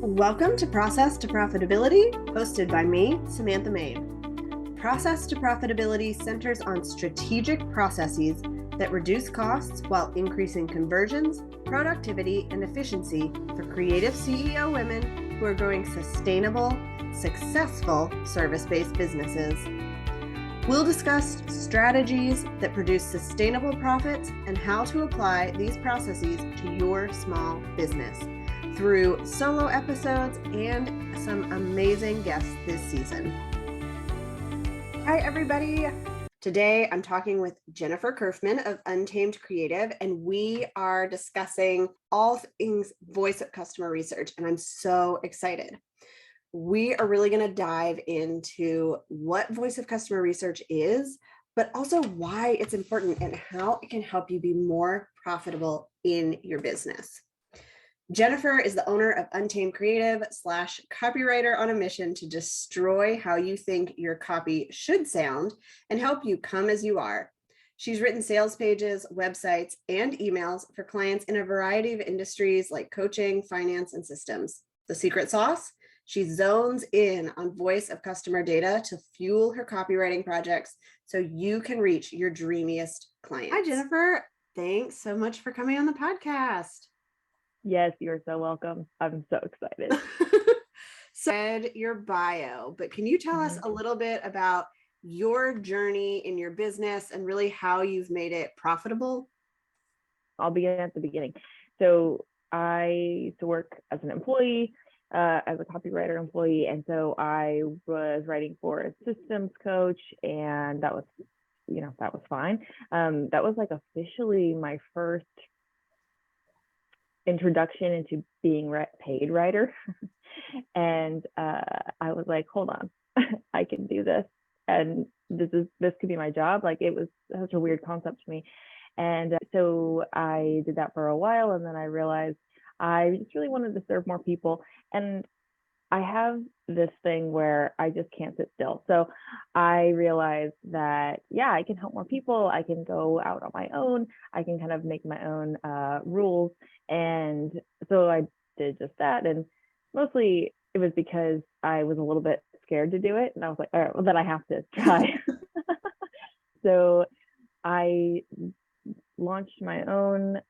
Welcome to Process to Profitability, hosted by me, Samantha Mabe. Process to Profitability centers on strategic processes that reduce costs while increasing conversions, productivity, and efficiency for creative CEO women who are growing sustainable, successful service-based businesses. We'll discuss strategies that produce sustainable profits and how to apply these processes to your small business through solo episodes and some amazing guests this season. Hi, everybody. Today, I'm talking with Jennifer Curfman of Untamed Creative, and we are discussing all things voice of customer research, and I'm so excited. We are really going to dive into what voice of customer research is, but also why it's important and how it can help you be more profitable in your business. Jennifer is the owner of Untamed Creative / copywriter on a mission to destroy how you think your copy should sound and help you come as you are. She's written sales pages, websites, and emails for clients in a variety of industries like coaching, finance, and systems. The secret sauce? She zones in on voice of customer data to fuel her copywriting projects so you can reach your dreamiest clients. Hi, Jennifer. Thanks so much for coming on the podcast. Yes, you're so welcome. I'm so excited. So I read your bio, but can you tell us a little bit about your journey in your business and really how you've made it profitable? I'll begin at the beginning. So I used to work as an employee, as a copywriter employee. And so I was writing for a systems coach, and that was fine. That was like officially my first introduction into being paid writer. And I was like, hold on, I can do this. And this could be my job. Like, it was such a weird concept to me. And so I did that for a while. And then I realized I just really wanted to serve more people. And I have this thing where I just can't sit still. So I realized that, yeah, I can help more people. I can go out on my own. I can kind of make my own rules. And so I did just that. And mostly it was because I was a little bit scared to do it. And I was like, all right, well, then I have to try. So I launched my own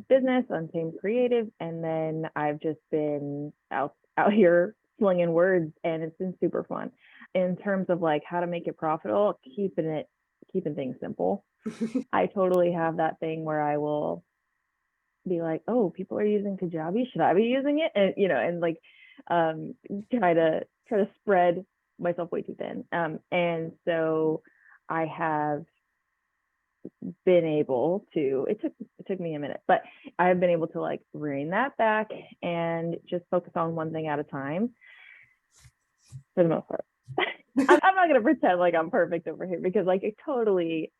business, Untamed Creative. And then I've just been out here slinging words, and it's been super fun. In terms of like how to make it profitable, keeping things simple. I totally have that thing where I will be like, oh, people are using Kajabi, should I be using it? And and like try to spread myself way too thin. And so I have been able to, it took me a minute, but I have been able to like rein that back and just focus on one thing at a time for the most part. I'm not going to pretend like I'm perfect over here, because like I totally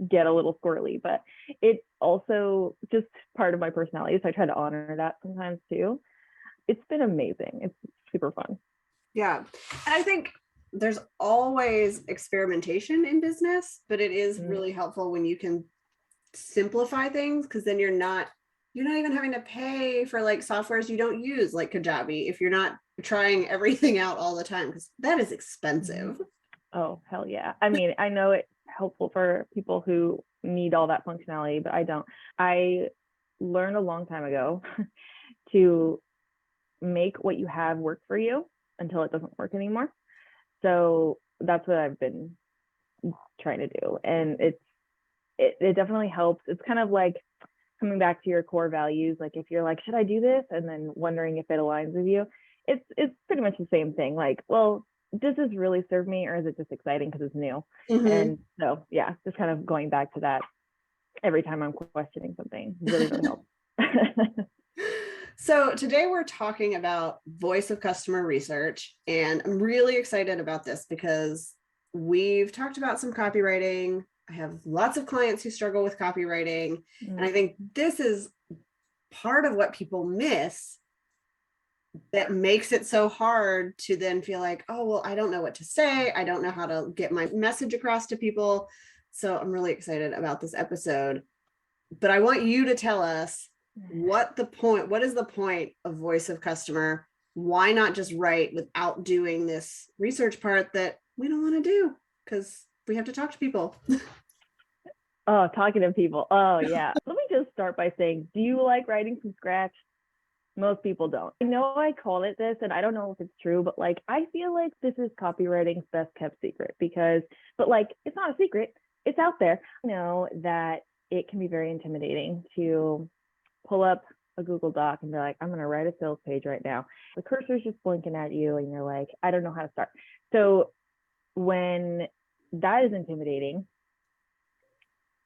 get a little squirrely, but it's also just part of my personality. So I try to honor that sometimes too. It's been amazing. It's super fun. Yeah. And I think there's always experimentation in business, but it is really helpful when you can simplify things, because then you're not even having to pay for like softwares you don't use, like Kajabi, if you're not trying everything out all the time, because that is expensive. Oh, hell yeah. I mean, I know it's helpful for people who need all that functionality, but I don't. I learned a long time ago to make what you have work for you until it doesn't work anymore. So that's what I've been trying to do. And it definitely helps. It's kind of like coming back to your core values. Like if you're like, should I do this? And then wondering if it aligns with you. It's pretty much the same thing. Like, well, does this really serve me, or is it just exciting because it's new? And so, yeah, just kind of going back to that every time I'm questioning something really helps. So today we're talking about voice of customer research, and I'm really excited about this because we've talked about some copywriting. I have lots of clients who struggle with copywriting, and I think this is part of what people miss that makes it so hard to then feel like, oh, well, I don't know what to say. I don't know how to get my message across to people. So I'm really excited about this episode, but I want you to tell us what is the point of voice of customer why not just write without doing this research part that we don't want to do because we have to talk to people? Oh, talking to people. Oh, yeah. Let me just start by saying, do you like writing from scratch? Most people don't. I know I call it this, and I don't know if it's true, but like, I feel like this is copywriting's best kept secret but like, it's not a secret. It's out there. I know that it can be very intimidating to pull up a Google Doc and be like, I'm going to write a sales page right now. The cursor's just blinking at you, and you're like, I don't know how to start. So when that is intimidating,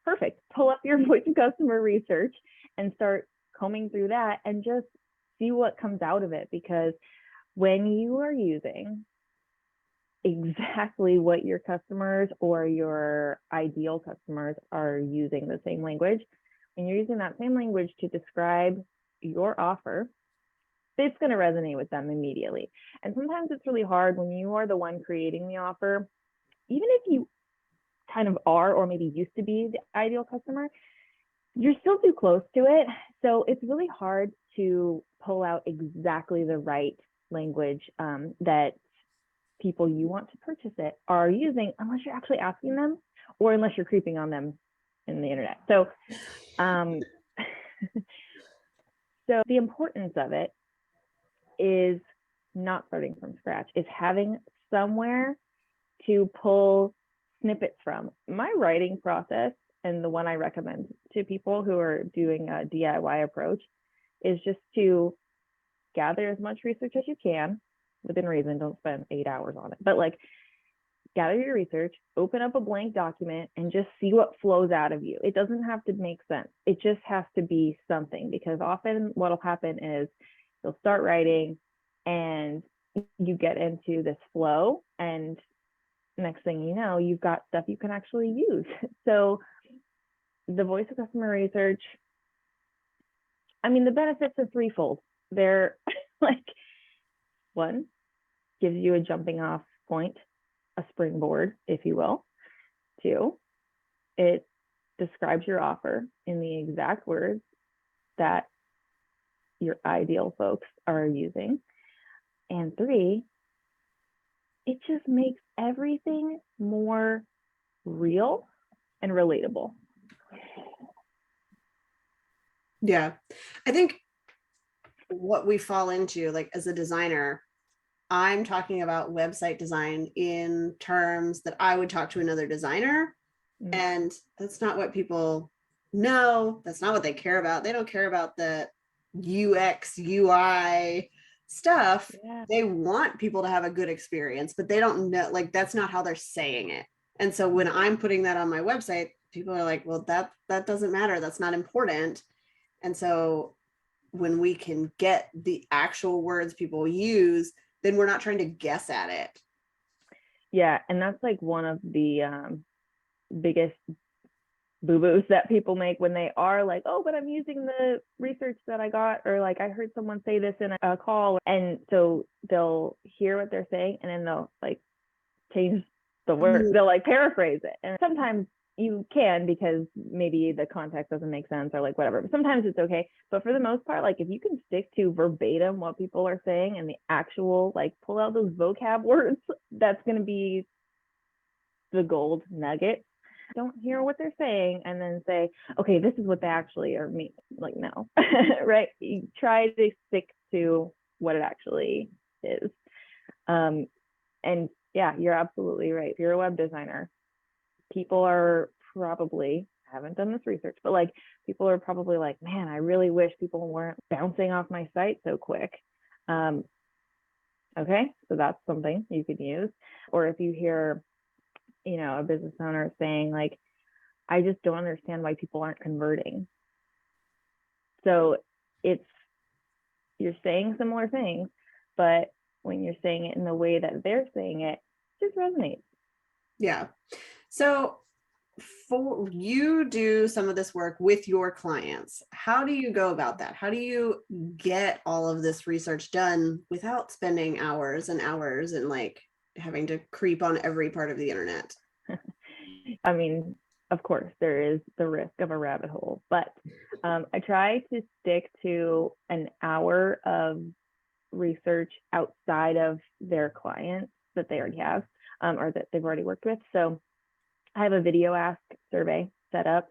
perfect. Pull up your voice of customer research and start combing through that and just see what comes out of it. Because when you are using exactly what your customers or your ideal customers are using the same language, and you're using that same language to describe your offer, it's going to resonate with them immediately. And sometimes it's really hard when you are the one creating the offer, even if you kind of are or maybe used to be the ideal customer, you're still too close to it. So it's really hard to pull out exactly the right language that people you want to purchase it are using, unless you're actually asking them or unless you're creeping on them in the internet. So so the importance of it is not starting from scratch, is having somewhere to pull snippets from. My writing process, and the one I recommend to people who are doing a DIY approach, is just to gather as much research as you can within reason. Don't spend 8 hours on it, but like, gather your research, open up a blank document, and just see what flows out of you. It doesn't have to make sense. It just has to be something, because often what'll happen is you'll start writing and you get into this flow, and next thing you know, you've got stuff you can actually use. So the voice of customer research, I mean, the benefits are threefold. They're like, one, gives you a jumping off point, a springboard, if you will. Two, it describes your offer in the exact words that your ideal folks are using. And three, it just makes everything more real and relatable. Yeah. I think what we fall into, like as a designer, I'm talking about website design in terms that I would talk to another designer. And that's not what people know. That's not what they care about. They don't care about the UX, UI stuff. Yeah. They want people to have a good experience, but they don't know, like, that's not how they're saying it. And so when I'm putting that on my website, people are like, well, that doesn't matter. That's not important. And so when we can get the actual words people use, then we're not trying to guess at it. Yeah. And that's like one of the biggest boo-boos that people make when they are like, oh, but I'm using the research that I got, or like I heard someone say this in a call. And so they'll hear what they're saying and then they'll like change the word. They'll like paraphrase it. And sometimes you can, because maybe the context doesn't make sense or like whatever, but sometimes it's okay. But for the most part, like if you can stick to verbatim what people are saying and the actual, like pull out those vocab words, that's going to be the gold nugget. Don't hear what they're saying and then say, okay, this is what they actually are mean. Like, no, right? You try to stick to what it actually is. And yeah, you're absolutely right. If you're a web designer, people are probably, I haven't done this research, but like people are probably like, man, I really wish people weren't bouncing off my site so quick. Okay, so that's something you could use. Or if you hear, you know, a business owner saying like, I just don't understand why people aren't converting. So it's, you're saying similar things, but when you're saying it in the way that they're saying it, it just resonates. Yeah. So for you do some of this work with your clients, how do you go about that? How do you get all of this research done without spending hours and hours and like having to creep on every part of the internet? I mean, of course, there is the risk of a rabbit hole, but I try to stick to an hour of research outside of their clients that they already have, or that they've already worked with. So I have a video ask survey set up.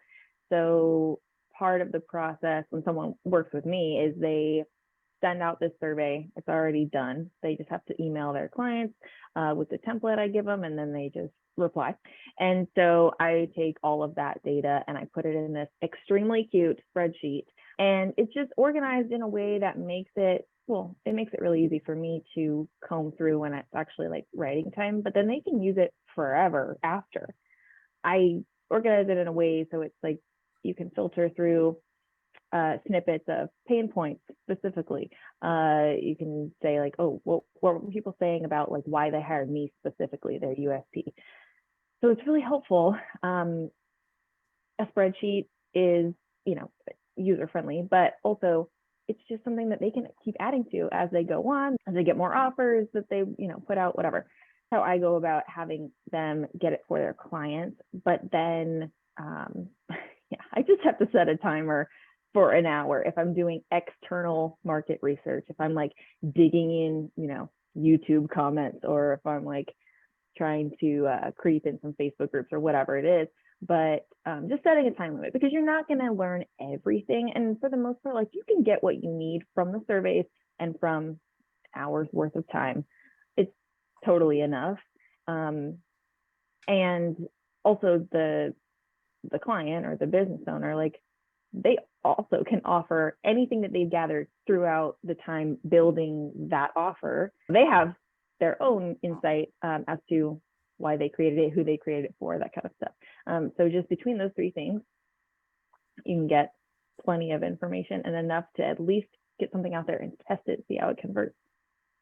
So part of the process when someone works with me is they send out this survey. It's already done. They just have to email their clients with the template I give them, and then they just reply. And so I take all of that data and I put it in this extremely cute spreadsheet. And it's just organized in a way that makes it, well, it makes it really easy for me to comb through when it's actually like writing time, but then they can use it forever after. I organize it in a way so it's like you can filter through snippets of pain points specifically. You can say like, oh, what were people saying about like why they hired me specifically, their USP. So it's really helpful. A spreadsheet is, user friendly, but also it's just something that they can keep adding to as they go on, as they get more offers that they, put out, whatever. How I go about having them get it for their clients. But then, I just have to set a timer for an hour if I'm doing external market research, if I'm like digging in, YouTube comments, or if I'm like trying to creep in some Facebook groups or whatever it is. But just setting a time limit, because you're not going to learn everything. And for the most part, like, you can get what you need from the surveys and from hours worth of time. It's totally enough. And also the client or the business owner, like, they also can offer anything that they've gathered throughout the time building that offer. They have their own insight as to why they created it, who they created it for, that kind of stuff. So just between those three things, you can get plenty of information and enough to at least get something out there and test it, see how it converts.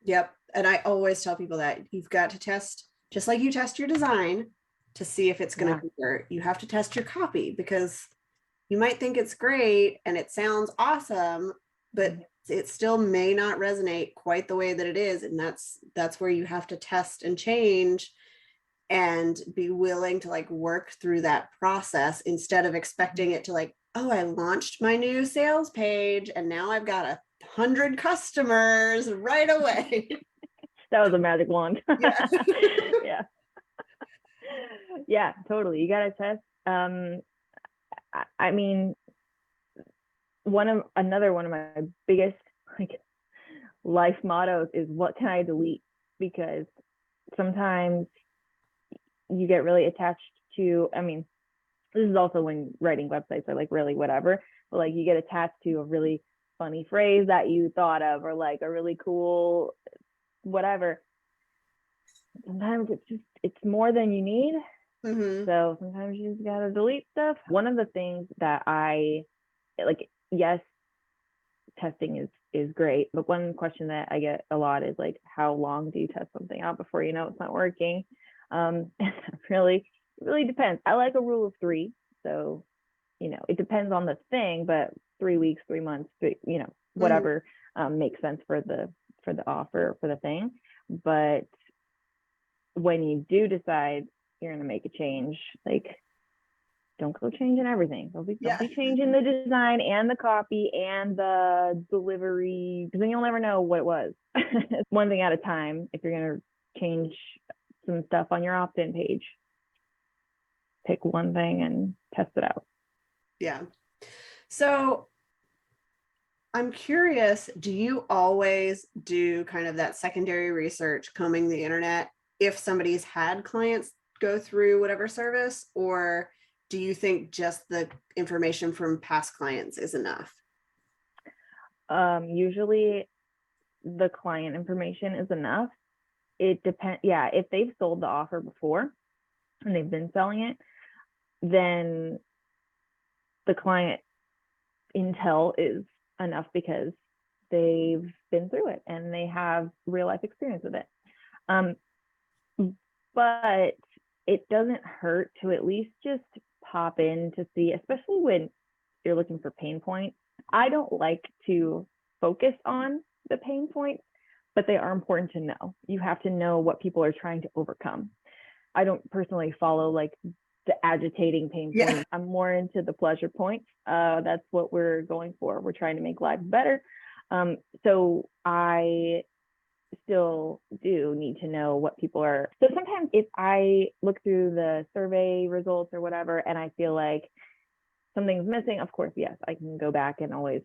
Yep. And I always tell people that you've got to test, just like you test your design to see if it's going to convert. You have to test your copy, because you might think it's great and it sounds awesome, but it still may not resonate quite the way that it is. And that's where you have to test and change and be willing to like work through that process, instead of expecting it to like, oh, I launched my new sales page and now I've got 100 customers right away. That was a magic wand. Yeah. Yeah. Yeah, totally. You got to test. I mean, one of my biggest like life mottos is, what can I delete? Because sometimes you get really attached to, this is also when writing websites are like really whatever, but like you get attached to a really funny phrase that you thought of, or like a really cool whatever. Sometimes it's more than you need. Mm-hmm. So sometimes you just gotta delete stuff. One of the things that I like, yes, testing is great, but one question that I get a lot is like, how long do you test something out before you know it's not working? Really depends. I like a rule of 3. So, it depends on the thing, but 3 weeks, 3 months, whatever makes sense for the offer, for the thing. But when you do decide you're going to make a change, like, don't go changing everything. Don't be changing the design and the copy and the delivery, because then you'll never know what it was. One thing at a time. If you're going to change some stuff on your opt-in page, pick one thing and test it out. Yeah. So I'm curious, do you always do kind of that secondary research, combing the internet, if somebody's had clients go through whatever service, or do you think just the information from past clients is enough? Usually the client information is enough. It depends. Yeah. If they've sold the offer before and they've been selling it, then the client intel is enough, because they've been through it and they have real life experience with it. But it doesn't hurt to at least just pop in to see, especially when you're looking for pain points. I don't like to focus on the pain points, but they are important to know. You have to know what people are trying to overcome. I don't personally follow like the agitating pain points. Yeah. I'm more into the pleasure points. That's what we're going for. We're trying to make lives better. So I still do need to know what people are. So sometimes if I look through the survey results or whatever, and I feel like something's missing, of course, yes, I can go back and always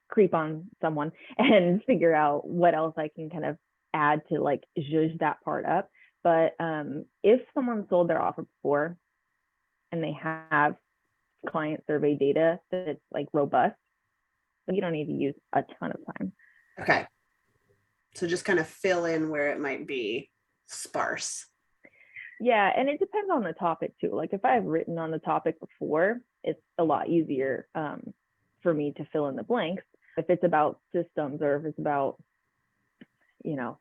creep on someone and figure out what else I can kind of add to like zhuzh that part up. But if someone sold their offer before and they have client survey data that's like robust, you don't need to use a ton of time. Okay. So just kind of fill in where it might be sparse. Yeah, and it depends on the topic too. Like if I've written on the topic before, it's a lot easier for me to fill in the blanks. If it's about systems or if it's about, you know,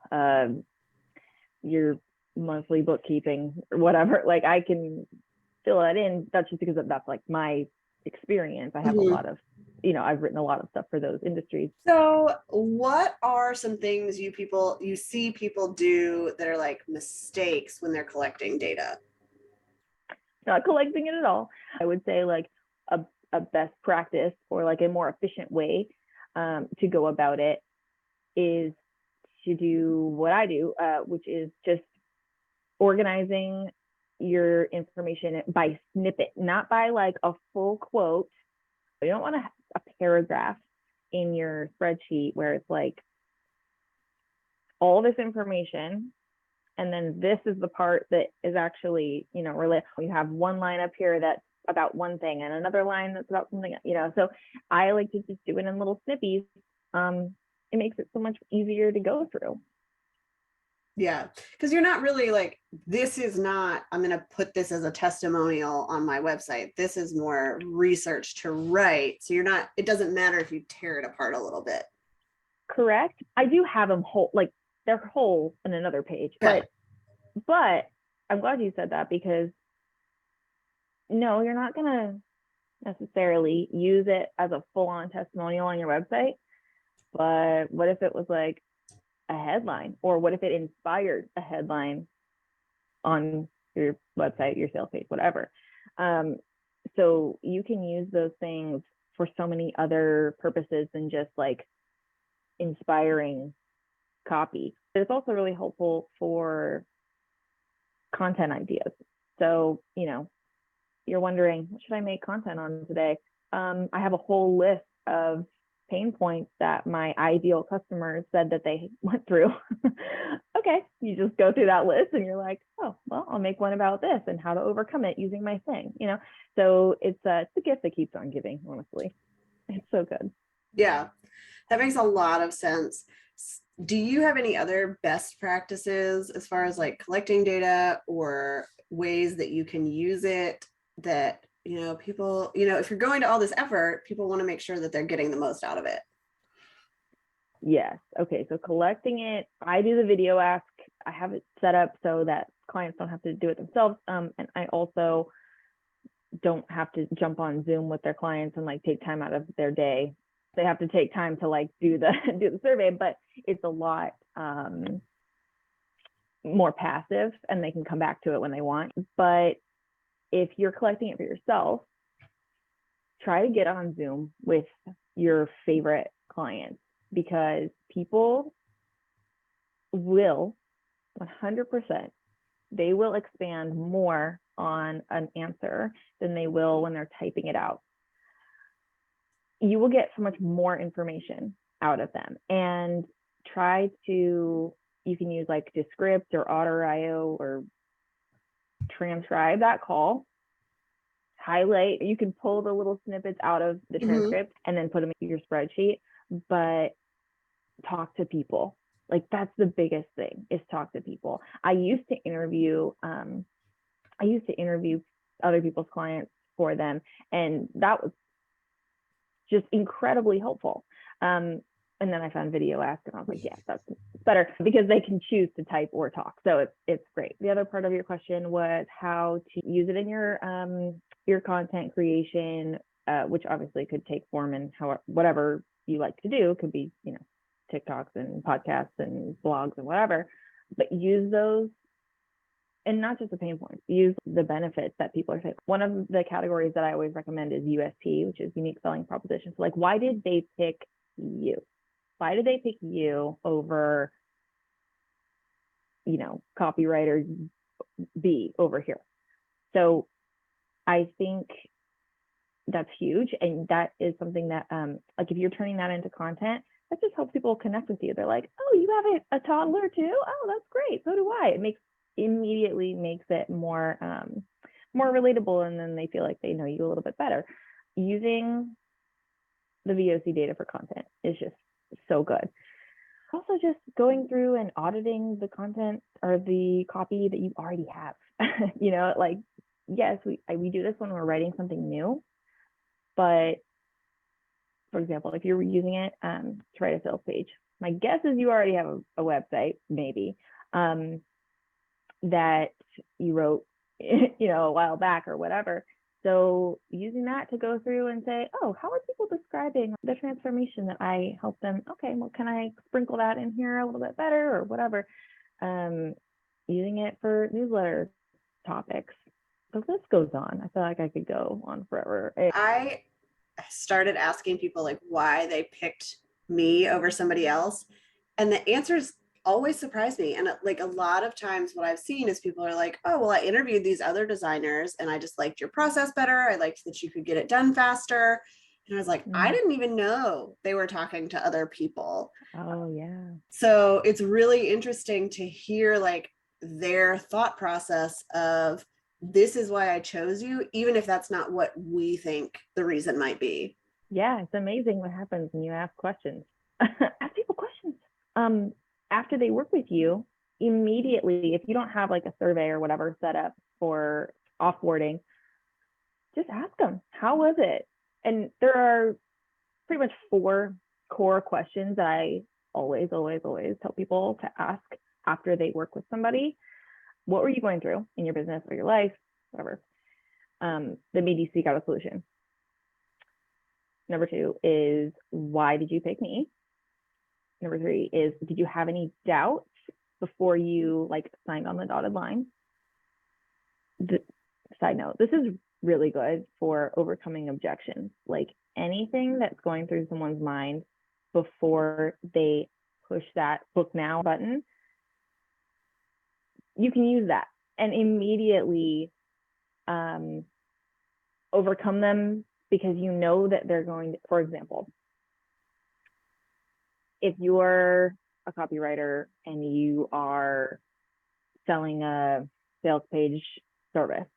your monthly bookkeeping or whatever, like I can fill that in. That's just because that's like my experience. I have a lot of, you know, I've written a lot of stuff for those industries. So what are some things you see people do that are like mistakes when they're collecting data? Not collecting it at all. I would say like a best practice or like a more efficient way to go about it is to do what I do, which is just organizing your information by snippet, not by like a full quote. You don't want a paragraph in your spreadsheet where it's like all this information and then this is the part that is actually, you know, related. You have one line up here that's about one thing and another line that's about something, you know. So I like to just do it in little snippies. It makes it so much easier to go through. Yeah, because you're not really like, this is not, I'm going to put this as a testimonial on my website. This is more research to write. So you're not, it doesn't matter if you tear it apart a little bit. Correct. I do have them whole, like they're whole in another page, Okay. but I'm glad you said that because no, you're not going to necessarily use it as a full-on testimonial on your website. But what if it was like a headline, or what if it inspired a headline on your website, your sales page, whatever? So you can use those things for so many other purposes than just like inspiring copy. It's also really helpful for content ideas. So, you know, you're wondering, what should I make content on today? I have a whole list of pain points that my ideal customers said that they went through. Okay, you just go through that list and you're like, oh, well, I'll make one about this and how to overcome it using my thing, you know? So it's a gift that keeps on giving, honestly. It's so good. Yeah, that makes a lot of sense. Do you have any other best practices as far as like collecting data or ways that you can use it that, you know, people, you know, if you're going to all this effort, people want to make sure that they're getting the most out of it? Yes. Okay. So collecting it, I do the video ask. I have it set up so that clients don't have to do it themselves. And I also don't have to jump on Zoom with their clients and like take time out of their day. They have to take time to like do the survey, but it's a lot more passive and they can come back to it when they want. But if you're collecting it for yourself, try to get on Zoom with your favorite clients, because people will 100%, they will expand more on an answer than they will when they're typing it out. You will get so much more information out of them. And you can use like Descript or Otter.io or transcribe that call, highlight, you can pull the little snippets out of the transcript and then put them in your spreadsheet, but talk to people. Like that's the biggest thing, is talk to people. I used to interview other people's clients for them, and that was just incredibly helpful. And then I found Video Ask and I was like, yes, that's better, because they can choose to type or talk. So it's great. The other part of your question was how to use it in your content creation, which obviously could take form in whatever you like to do. It could be, you know, TikToks and podcasts and blogs and whatever, but use those, and not just the pain points, use the benefits that people are saying. One of the categories that I always recommend is USP, which is unique selling propositions. So like, why did they pick you? Why did they pick you over, copywriter B over here? So I think that's huge. And that is something that, like if you're turning that into content, that just helps people connect with you. They're like, oh, you have a toddler too? Oh, that's great. So do I. It immediately makes it more relatable, and then they feel like they know you a little bit better. Using the VOC data for content is just so good. Also, just going through and auditing the content or the copy that you already have. Like, yes, we do this when we're writing something new, but for example, if you're using it to write a sales page, my guess is you already have a website, maybe, that you wrote, a while back or whatever. So using that to go through and say, oh, how are people describing the transformation that I helped them? Okay, well, can I sprinkle that in here a little bit better or whatever? Using it for newsletter topics. The list goes on. I feel like I could go on forever. I started asking people like why they picked me over somebody else, and the answers always surprise me. And like a lot of times what I've seen is people are like, oh, well, I interviewed these other designers and I just liked your process better. I liked that you could get it done faster. And I was like, I didn't even know they were talking to other people. Oh, yeah. So it's really interesting to hear like their thought process of, this is why I chose you, even if that's not what we think the reason might be. Yeah, it's amazing what happens when you ask questions. Ask people questions. After they work with you, immediately, if you don't have like a survey or whatever set up for offboarding, just ask them, how was it? And there are pretty much 4 core questions that I always tell people to ask after they work with somebody. What were you going through in your business or your life, whatever, that made you seek out a solution? Number 2 is, why did you pick me? Number 3 is, did you have any doubts before you like signed on the dotted line? Side note, this is really good for overcoming objections. Like anything that's going through someone's mind before they push that book now button, you can use that and immediately overcome them, because you know that they're going to, for example, if you're a copywriter and you are selling a sales page service,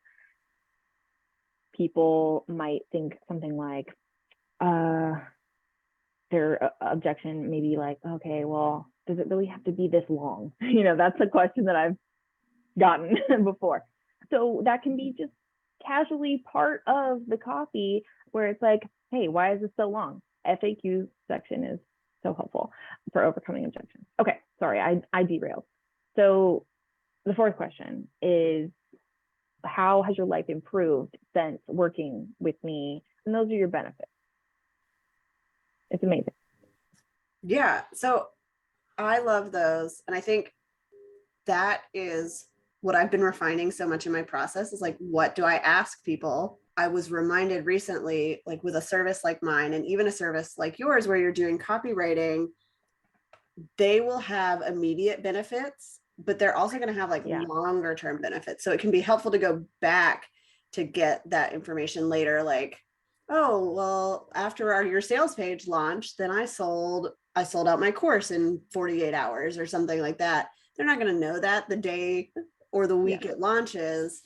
people might think something like, their objection maybe like, okay, well, does it really have to be this long? That's a question that I've gotten before. So that can be just casually part of the copy where it's like, hey, why is this so long? FAQ section is so helpful for overcoming objections. Okay, sorry, I derailed. So the 4th question is, how has your life improved since working with me? And those are your benefits. It's amazing. Yeah, so I love those. And I think that is what I've been refining so much in my process, is like, what do I ask people? I was reminded recently, like with a service like mine, and even a service like yours where you're doing copywriting, they will have immediate benefits, but they're also going to have like longer term benefits. So it can be helpful to go back to get that information later. Like, oh, well, after your sales page launched, then I sold out my course in 48 hours or something like that. They're not going to know that the day or the week it launches.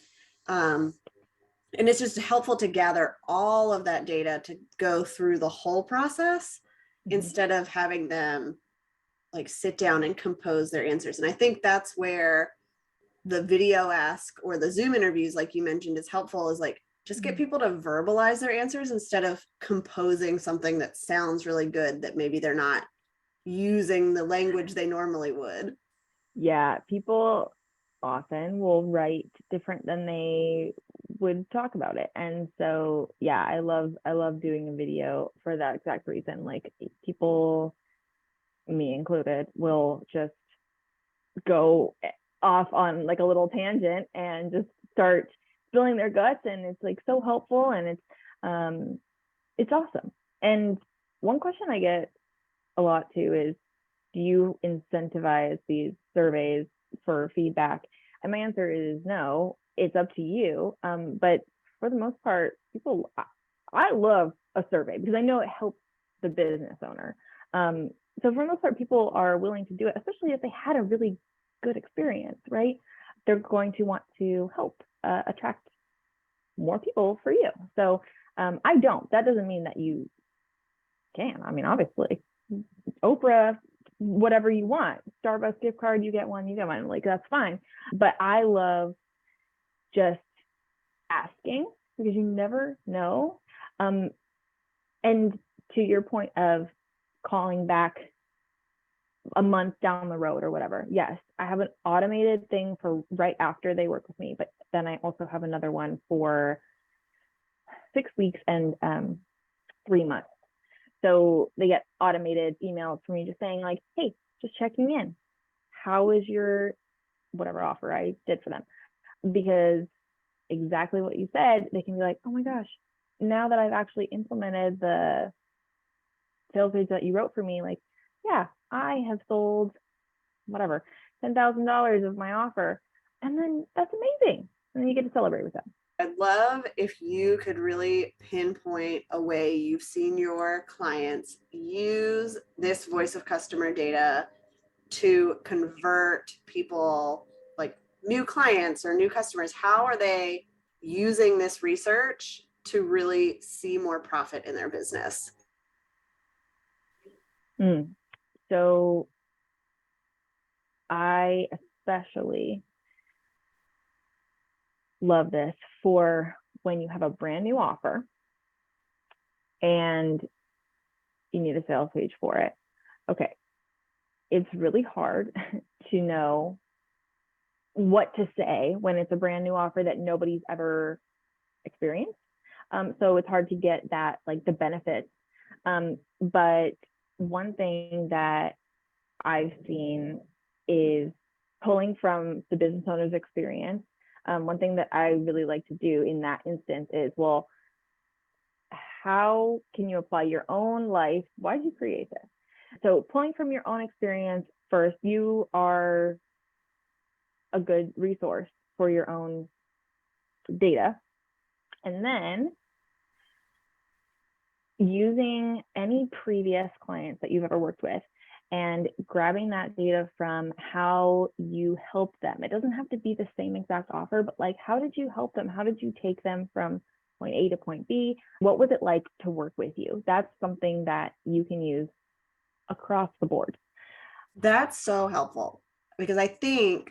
And it's just helpful to gather all of that data to go through the whole process instead of having them like sit down and compose their answers. And I think that's where the video ask or the Zoom interviews, like you mentioned, is helpful, is like, just get people to verbalize their answers instead of composing something that sounds really good that maybe they're not using the language they normally would. Yeah, people often will write different than they would talk about it. And so, yeah, I love doing a video for that exact reason. Like people, me included, will just go off on like a little tangent and just start spilling their guts, and it's like so helpful, and it's awesome. And one question I get a lot too is, do you incentivize these surveys for feedback? And my answer is no, it's up to you. But for the most part, I love a survey because I know it helps the business owner. So for the most part, people are willing to do it, especially if they had a really good experience, right? They're going to want to help attract more people for you. So I don't. That doesn't mean that you can. I mean, obviously, Oprah, whatever you want, Starbucks gift card, you get one, like that's fine. But I love just asking because you never know. And to your point of calling back a month down the road or whatever, yes, I have an automated thing for right after they work with me, but then I also have another one for 6 weeks and 3 months. So they get automated emails from me just saying like, hey, just checking in. How is your whatever offer I did for them? Because exactly what you said, they can be like, oh my gosh, now that I've actually implemented the sales page that you wrote for me, like, yeah, I have sold whatever, $10,000 of my offer. And then that's amazing. And then you get to celebrate with them. I'd love if you could really pinpoint a way you've seen your clients use this voice of customer data to convert people, like new clients or new customers. How are they using this research to really see more profit in their business? So I especially love this for when you have a brand new offer and you need a sales page for it. Okay. It's really hard to know what to say when it's a brand new offer that nobody's ever experienced. So it's hard to get that, like the benefits. But one thing that I've seen is pulling from the business owner's experience. One thing that I really like to do in that instance is, well, how can you apply your own life? Why did you create this? So pulling from your own experience first, you are a good resource for your own data. And then using any previous clients that you've ever worked with and grabbing that data from how you helped them. It doesn't have to be the same exact offer, but like, how did you help them? How did you take them from point A to point B? What was it like to work with you? That's something that you can use across the board. That's so helpful because I think,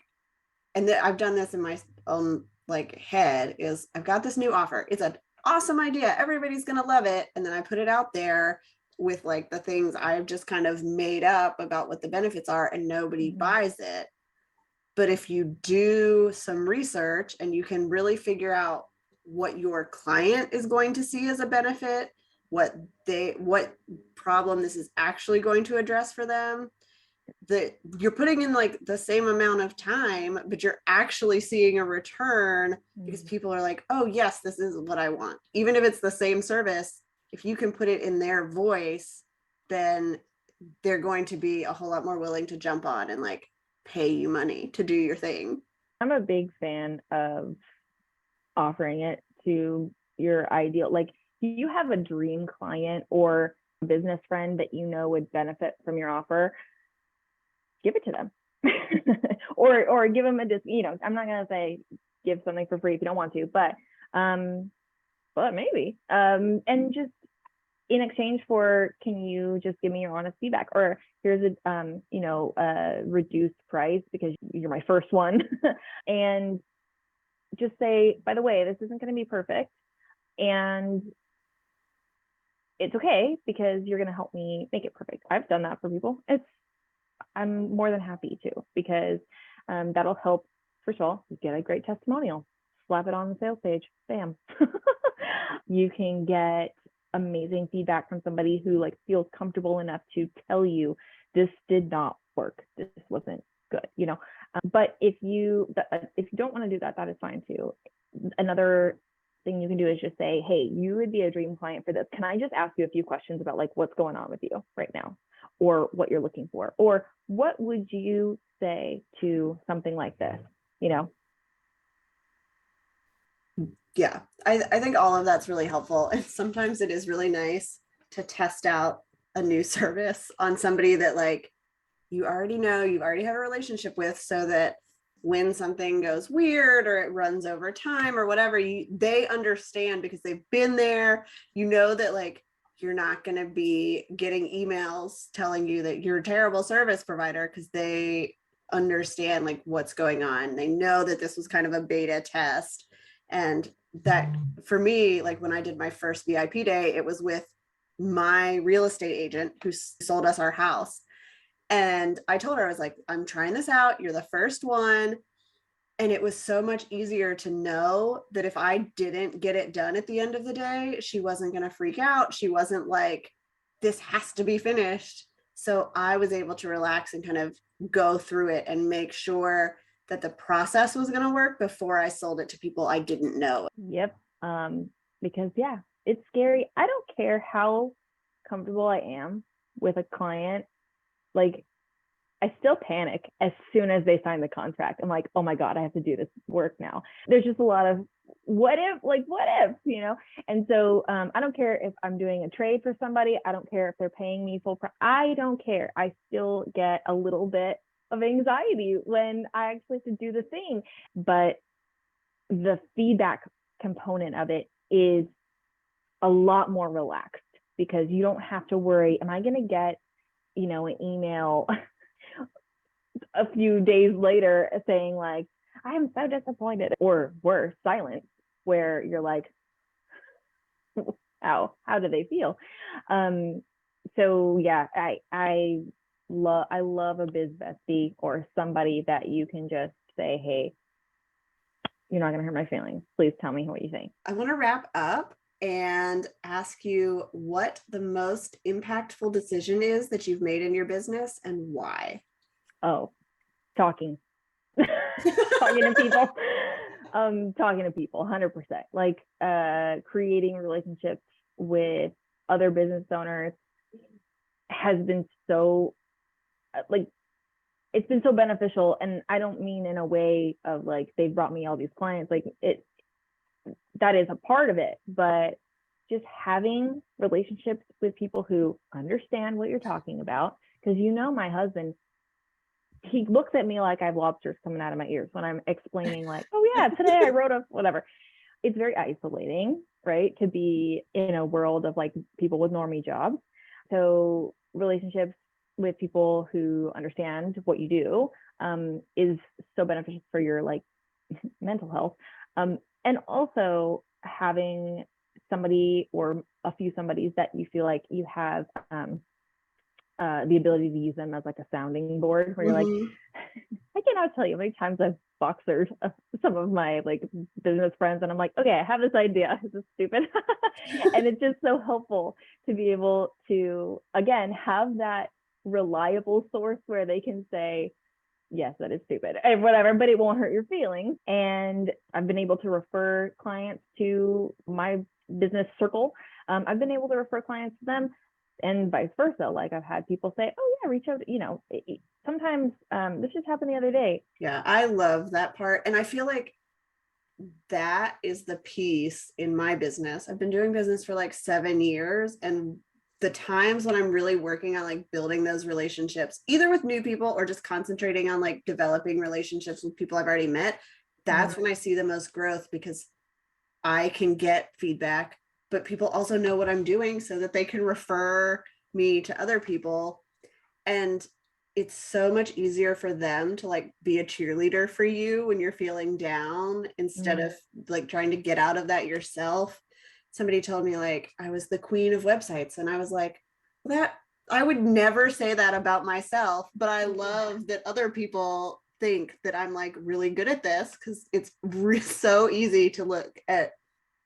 and I've done this in my own like head, is I've got this new offer. It's an awesome idea. Everybody's going to love it. And then I put it out there with like the things I've just kind of made up about what the benefits are and nobody buys it. But if you do some research and you can really figure out what your client is going to see as a benefit, what problem this is actually going to address for them, that you're putting in like the same amount of time, but you're actually seeing a return because people are like, oh yes, this is what I want. Even if it's the same service, if you can put it in their voice, then they're going to be a whole lot more willing to jump on and like pay you money to do your thing. I'm a big fan of offering it to your ideal, like, do you have a dream client or business friend that you know would benefit from your offer? Give it to them. or give them I'm not going to say give something for free if you don't want to, but maybe, and just in exchange for, can you just give me your honest feedback, or here's a reduced price because you're my first one. And just say, by the way, this isn't going to be perfect, and it's okay because you're going to help me make it perfect. I've done that for people. I'm more than happy to, because that'll help. First of all, you get a great testimonial, slap it on the sales page, bam. You can get amazing feedback from somebody who like feels comfortable enough to tell you this did not work, this wasn't good, but if you don't want to do that, that is fine too. Another thing you can do is just say, hey, you would be a dream client for this. Can I just ask you a few questions about like what's going on with you right now? or what you're looking for? Or what would you say to something like this? You know? Yeah, I think all of that's really helpful. And sometimes it is really nice to test out a new service on somebody that like you already know, you already have a relationship with, so that when something goes weird or it runs over time or whatever, they understand because they've been there. You know that like you're not going to be getting emails telling you that you're a terrible service provider, because they understand like what's going on. They know that this was kind of a beta test. And that for me, like when I did my first VIP day, it was with my real estate agent who sold us our house. And I told her, I was like, I'm trying this out. You're the first one. And it was so much easier to know that if I didn't get it done at the end of the day, she wasn't going to freak out. She wasn't like, this has to be finished. So I was able to relax and kind of go through it and make sure that the process was going to work before I sold it to people I didn't know. Yep. Because yeah, it's scary. I don't care how comfortable I am with a client. Like, I still panic as soon as they sign the contract. I'm like, oh my God, I have to do this work now. There's just a lot of what if, you know? And so I don't care if I'm doing a trade for somebody. I don't care if they're paying me full price. I don't care. I still get a little bit of anxiety when I actually have to do the thing. But the feedback component of it is a lot more relaxed, because you don't have to worry, am I going to get, you know, an email a few days later saying like, I am so disappointed, or worse, silence, where you're like, how do they feel? So yeah, I love a biz bestie, or somebody that you can just say, hey, you're not going to hurt my feelings. Please tell me what you think. I want to wrap up and ask you what the most impactful decision is that you've made in your business and why. Oh, talking. Talking to people. Talking to people, 100%. Like creating relationships with other business owners has been so like, it's been so beneficial. And I don't mean in a way of like they've brought me all these clients, like that is a part of it, but just having relationships with people who understand what you're talking about. Because you know, my husband, he looks at me like I have lobsters coming out of my ears when I'm explaining like, oh yeah, today I wrote a whatever. It's very isolating, right? To be in a world of like people with normie jobs. So relationships with people who understand what you do is so beneficial for your like mental health. And also having somebody or a few somebodies that you feel like you have the ability to use them as like a sounding board, where you're like, I cannot tell you how many times I've boxered some of my like business friends, and I'm like, okay, I have this idea. This is stupid. And it's just so helpful to be able to, again, have that reliable source where they can say, yes, that is stupid and whatever, but it won't hurt your feelings. And I've been able to refer clients to my business circle. I've been able to refer clients to them, and vice versa. Like I've had people say, oh yeah, reach out, you know, sometimes this just happened the other day. Yeah, I love that part. And I feel like that is the piece in my business. I've been doing business for like 7 years, and the times when I'm really working on like building those relationships, either with new people or just concentrating on like developing relationships with people I've already met, that's when I see the most growth, because I can get feedback, but people also know what I'm doing so that they can refer me to other people. And it's so much easier for them to like be a cheerleader for you when you're feeling down, instead of like trying to get out of that yourself. Somebody told me like I was the queen of websites, and I was like, that I would never say that about myself, but I love that other people think that I'm like really good at this, because it's so easy to look at,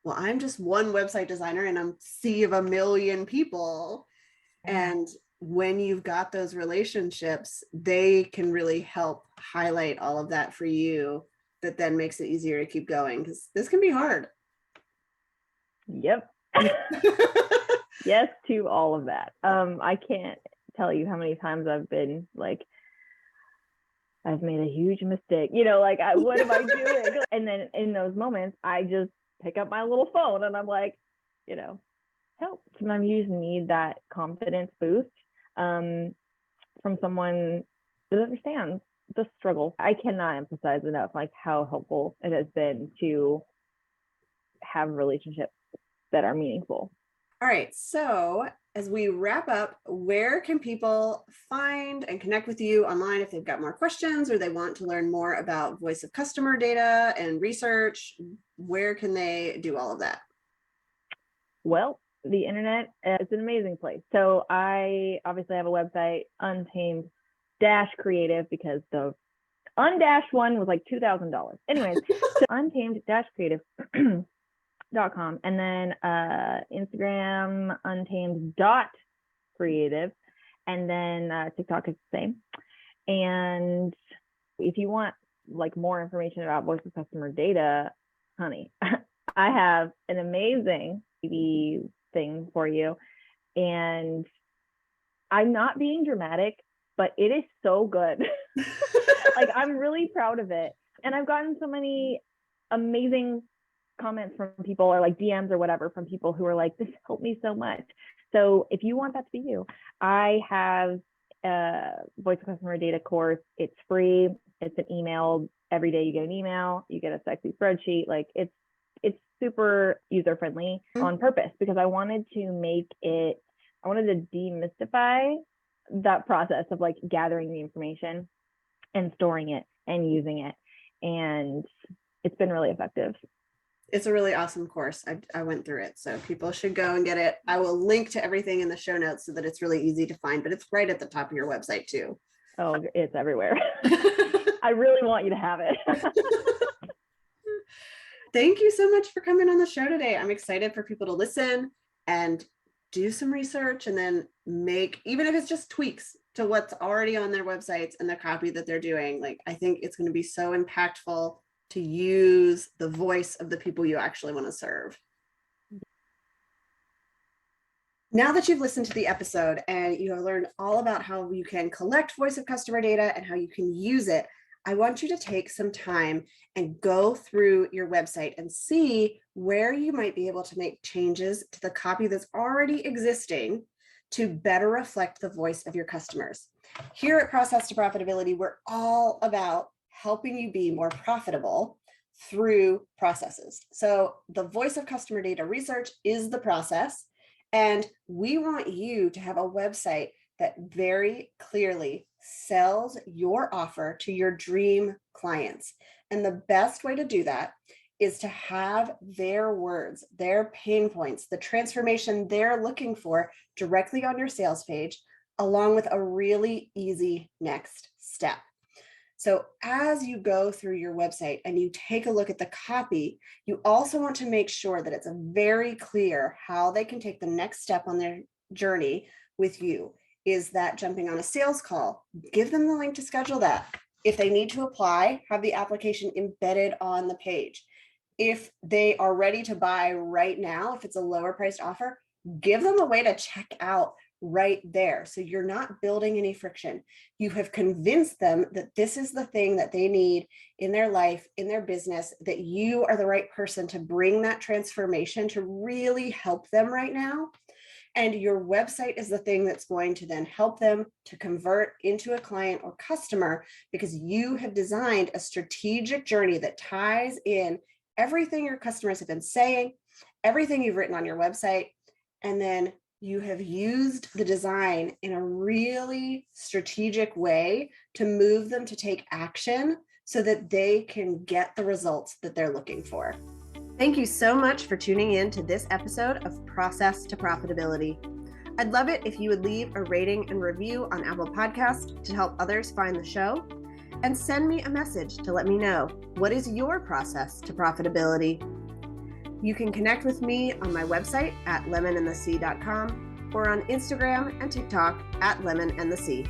well, I'm just one website designer and I'm sea of a million people. And when you've got those relationships, they can really help highlight all of that for you. That then makes it easier to keep going, because this can be hard. Yep. Yes to all of that. I can't tell you how many times I've been like, I've made a huge mistake, you know, like, what am I doing? And then in those moments, I just pick up my little phone and I'm like, you know, help. Sometimes you just need that confidence boost from someone that understands the struggle. I cannot emphasize enough like how helpful it has been to have relationships that are meaningful. All right. So as we wrap up, where can people find and connect with you online if they've got more questions or they want to learn more about voice of customer data and research? Where can they do all of that? Well, the internet is an amazing place. So I obviously have a website, Untamed Creative, because the undashed one was like $2,000. Anyways, so Untamed Creative.com, and then Instagram Untamed.creative, and then TikTok is the same. And if you want like more information about voice of customer data, honey, I have an amazing TV thing for you. And I'm not being dramatic, but it is so good. Like, I'm really proud of it. And I've gotten so many amazing comments from people, or like DMs or whatever, from people who are like, this helped me so much. So if you want that to be you, I have a voice of customer data course. It's free. It's an email. Every day you get an email, you get a sexy spreadsheet. Like, it's super user friendly on purpose, because I wanted to demystify that process of like gathering the information and storing it and using it. And it's been really effective. It's a really awesome course. I went through it, so people should go and get it. I will link to everything in the show notes so that it's really easy to find, but it's right at the top of your website too. Oh, it's everywhere. I really want you to have it. Thank you so much for coming on the show today. I'm excited for people to listen and do some research, and then make, even if it's just tweaks to what's already on their websites and the copy that they're doing. Like, I think it's going to be so impactful to use the voice of the people you actually want to serve. Now that you've listened to the episode and you have learned all about how you can collect voice of customer data and how you can use it, I want you to take some time and go through your website and see where you might be able to make changes to the copy that's already existing to better reflect the voice of your customers. Here at Process to Profitability, we're all about helping you be more profitable through processes. So the voice of customer data research is the process, and we want you to have a website that very clearly sells your offer to your dream clients. And the best way to do that is to have their words, their pain points, the transformation they're looking for directly on your sales page, along with a really easy next step. So as you go through your website and you take a look at the copy, you also want to make sure that it's very clear how they can take the next step on their journey with you. Is that jumping on a sales call? Give them the link to schedule that. If they need to apply, have the application embedded on the page. If they are ready to buy right now, if it's a lower priced offer, give them a way to check out right there. So you're not building any friction. You have convinced them that this is the thing that they need in their life, in their business, that you are the right person to bring that transformation to really help them right now. And your website is the thing that's going to then help them to convert into a client or customer, because you have designed a strategic journey that ties in everything your customers have been saying, everything you've written on your website, and then you have used the design in a really strategic way to move them to take action so that they can get the results that they're looking for. Thank you so much for tuning in to this episode of Process to Profitability. I'd love it if you would leave a rating and review on Apple Podcasts to help others find the show, and send me a message to let me know, what is your process to profitability? You can connect with me on my website at lemonandthesea.com or on Instagram and TikTok at lemonandthesea.